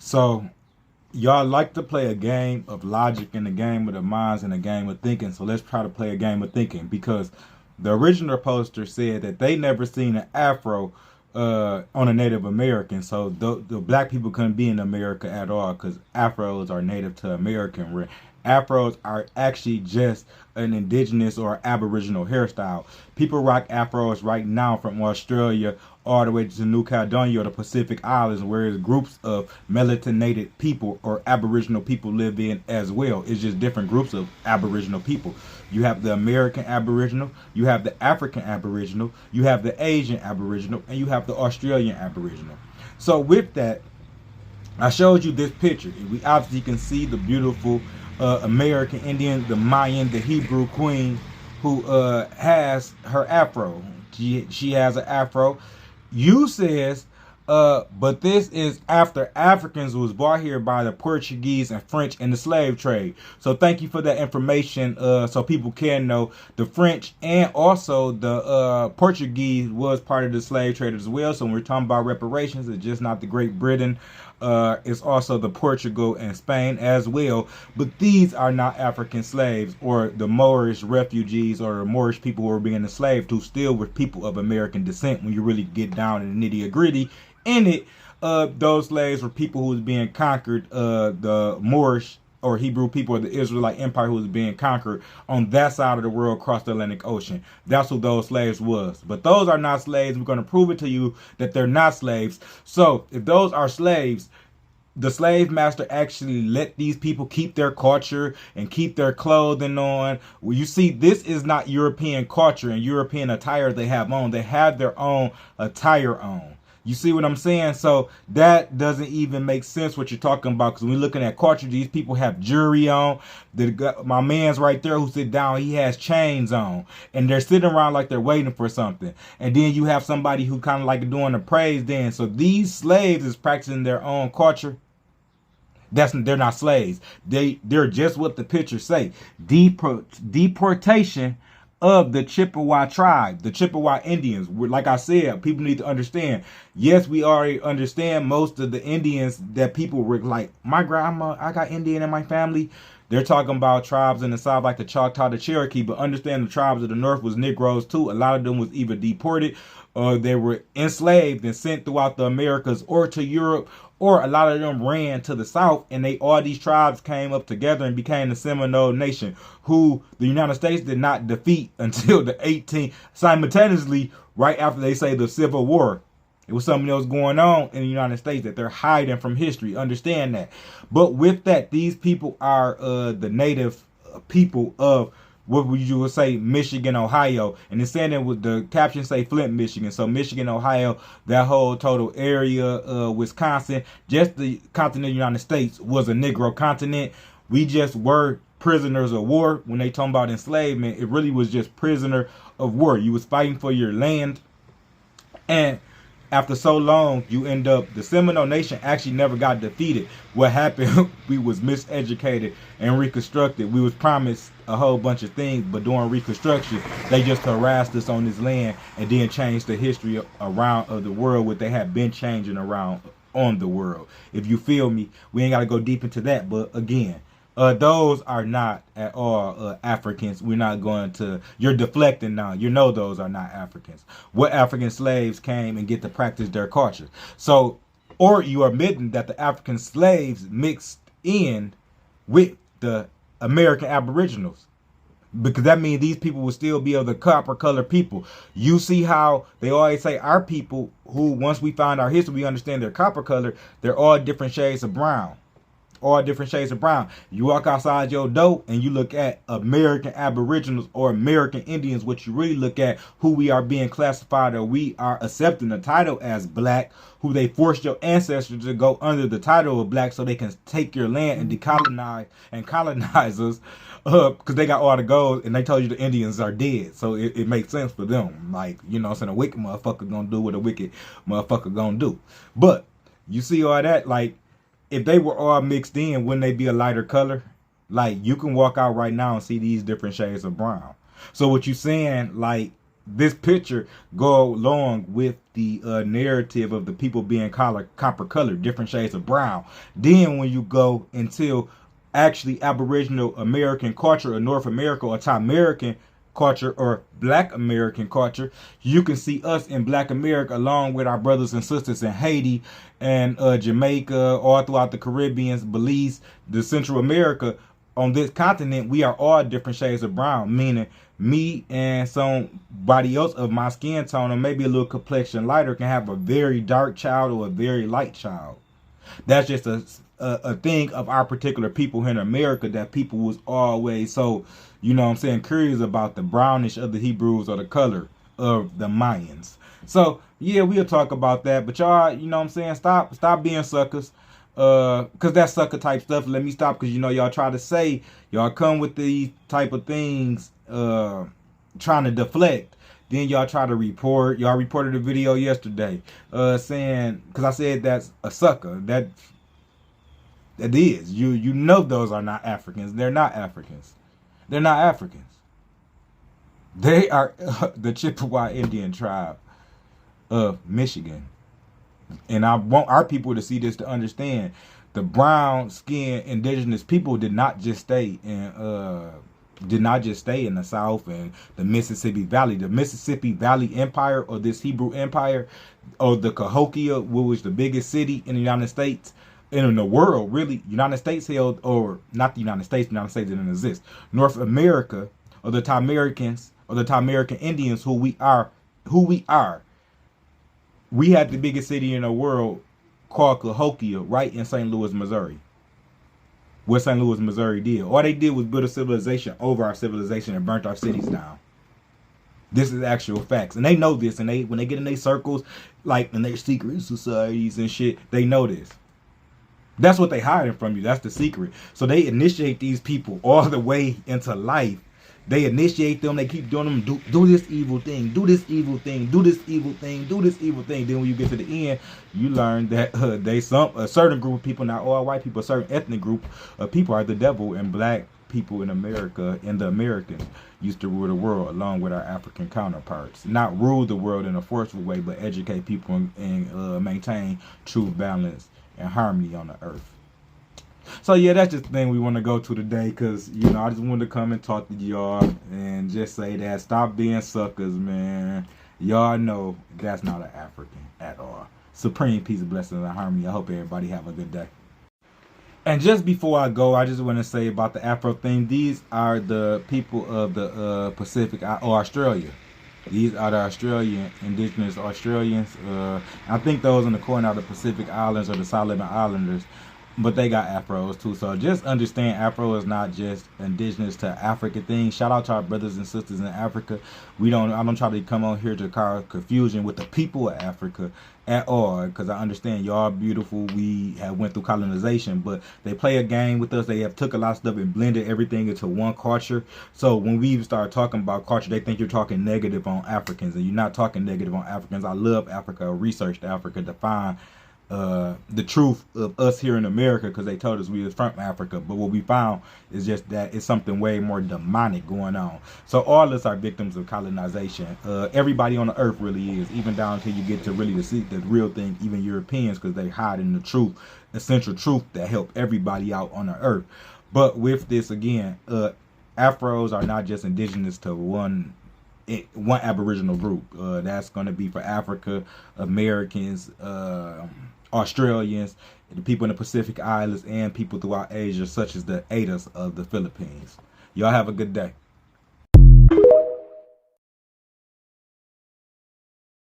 So y'all like to play a game of logic and a game of the minds and a game of thinking. So let's try to play a game of thinking, because the original poster said that they never seen an afro on a Native American. So the black people couldn't be in America at all because afros are native to American. Where afros are actually just an indigenous or aboriginal hairstyle. People rock afros right now from Australia all the way to New Caledonia or the Pacific Islands, whereas groups of melatonated people or aboriginal people live in as well. It's just different groups of aboriginal people. You have the American Aboriginal, you have the African Aboriginal, you have the Asian Aboriginal, and you have the Australian Aboriginal. So with that, I showed you this picture. We obviously can see the beautiful American Indian, the Mayan, the Hebrew queen, who has her afro. She has an afro. You says, but this is after Africans was brought here by the Portuguese and French in the slave trade. So thank you for that information, so people can know the French and also the Portuguese was part of the slave trade as well. So when we're talking about reparations, it's just not the Great Britain. It's also the Portugal and Spain as well. But these are not African slaves or the Moorish refugees or the Moorish people who were being enslaved, who still were people of American descent when you really get down in the nitty gritty in it. Those slaves were people who was being conquered, the Moorish or Hebrew people, or the Israelite Empire who was being conquered on that side of the world across the Atlantic Ocean. That's who those slaves was. But those are not slaves. We're going to prove it to you that they're not slaves. So if those are slaves, the slave master actually let these people keep their culture and keep their clothing on. Well, you see, this is not European culture and European attire they have on. They have their own attire on. You see what I'm saying? So that doesn't even make sense what you're talking about, because when we're looking at culture, these people have jewelry on. My man's right there who sit down, he has chains on, and they're sitting around like they're waiting for something. And then you have somebody who kind of like doing a praise dance. So these slaves is practicing their own culture. They're not slaves. They're just what the pictures say. Deportation of the Chippewa tribe, the Chippewa Indians. Like I said, people need to understand. Yes, we already understand most of the Indians that people were like, my grandma, I got Indian in my family. They're talking about tribes in the South like the Choctaw, the Cherokee, but understand the tribes of the North was Negroes too. A lot of them was either deported or they were enslaved and sent throughout the Americas or to Europe, or a lot of them ran to the South, and all these tribes came up together and became the Seminole Nation, who the United States did not defeat until the 18th, simultaneously, right after they say the Civil War. It was something that was going on in the United States that they're hiding from history. Understand that. But with that, these people are the native people of what would you would say Michigan, Ohio, and it's saying that with the caption say Flint, Michigan. So Michigan, Ohio, that whole total area, Wisconsin, just the continent of the United States was a Negro continent. We just were prisoners of war. When they talk about enslavement, it really was just prisoner of war. You was fighting for your land, and after so long, you end up, the Seminole Nation actually never got defeated. What happened, we was miseducated and reconstructed. We was promised a whole bunch of things, but during Reconstruction, they just harassed us on this land and then changed the history around of the world, what they had been changing around on the world. If you feel me, we ain't got to go deep into that, but again, those are not at all Africans. We're not going to, you're deflecting now. You know those are not Africans. What African slaves came and get to practice their culture. So, or you are admitting that the African slaves mixed in with the American Aboriginals. Because that means these people will still be of the copper colored people. You see how they always say our people, who once we find our history, we understand they're copper colored, they're all different shades of brown. All different shades of brown. You walk outside your door and you look at American Aboriginals or American Indians, what you really look at, who we are being classified, or we are accepting the title as black, who they forced your ancestors to go under the title of black so they can take your land and decolonize and colonize us, because they got all the gold and they told you the Indians are dead. So it makes sense for them. Like, you know, saying a wicked motherfucker gonna do what a wicked motherfucker gonna do. But you see all that, like, if they were all mixed in, wouldn't they be a lighter color? Like, you can walk out right now and see these different shades of brown. So what you saying, like, this picture go along with the narrative of the people being copper colored, different shades of brown. Then when you go until actually Aboriginal American culture or North America or Thai American culture or Black American culture, you can see us in Black America along with our brothers and sisters in Haiti and Jamaica, all throughout the Caribbean, Belize, the Central America. On this continent, we are all different shades of brown, meaning me and somebody else of my skin tone or maybe a little complexion lighter can have a very dark child or a very light child. That's just a thing of our particular people here in America, that people was always so, you know what I'm saying, curious about the brownish of the Hebrews or the color of the Mayans. So yeah, we'll talk about that. But y'all, you know what I'm saying, stop being suckers. Cause that sucker type stuff. Let me stop, cause you know y'all try to say, y'all come with these type of things, trying to deflect. Then y'all try to report. Y'all reported a video yesterday, saying, cause I said that's a sucker. That is. You know those are not Africans. They're not Africans. They're not Africans. They are the Chippewa Indian tribe of Michigan. And I want our people to see this, to understand the brown skinned indigenous people did not just stay in the South and the Mississippi Valley. The Mississippi Valley Empire, or this Hebrew Empire, or the Cahokia, which was the biggest city in the United States and in the world, really. United States held, or not the United States didn't exist. North America, or the Thai Americans, or the Thai American Indians, who we are. We had the biggest city in the world called Cahokia right in St. Louis, Missouri. What St. Louis, Missouri did. All they did was build a civilization over our civilization and burnt our cities down. This is actual facts. And they know this. And when they get in their circles, like in their secret societies and shit, they know this. That's what they hiding from you. That's the secret. So they initiate these people all the way into life. They initiate them. They keep doing them. Do this evil thing. Do this evil thing. Do this evil thing. Do this evil thing. Then when you get to the end, you learn that a certain group of people, not all white people, a certain ethnic group of people are the devil, and black people in America and the Americans used to rule the world along with our African counterparts. Not rule the world in a forceful way, but educate people and maintain truth, balance, and harmony on the earth. So yeah, that's just the thing we want to go to today, because you know I just wanted to come and talk to y'all and just say that stop being suckers, man. Y'all know that's not an African at all. Supreme peace, blessings, and harmony. I hope everybody have a good day. And just before I go, I just want to say about the Afro thing. These are the people of the Pacific or Australia. These are the Australian, indigenous Australians. I think those in the corner are the Pacific Islands or the Solomon Islanders. But they got afros too. So just understand, Afro is not just indigenous to Africa thing. Shout out to our brothers and sisters in Africa. I don't try to come on here to cause confusion with the people of Africa at all, because I understand y'all beautiful. We have went through colonization, but they play a game with us. They have took a lot of stuff and blended everything into one culture. So when we even start talking about culture, they think you're talking negative on Africans, and you're not talking negative on Africans. I love Africa. I researched Africa to find the truth of us here in America, because they told us we was from Africa, but what we found is just that it's something way more demonic going on. So all of us are victims of colonization. Everybody on the earth really is, even down until you get to really to see the real thing, even Europeans, because they hide in the truth, essential truth that help everybody out on the earth. But with this again, Afros are not just indigenous to one Aboriginal group. That's going to be for Africa, Americans, Australians, the people in the Pacific Islands, and people throughout Asia, such as the Adas of the Philippines. Y'all have a good day.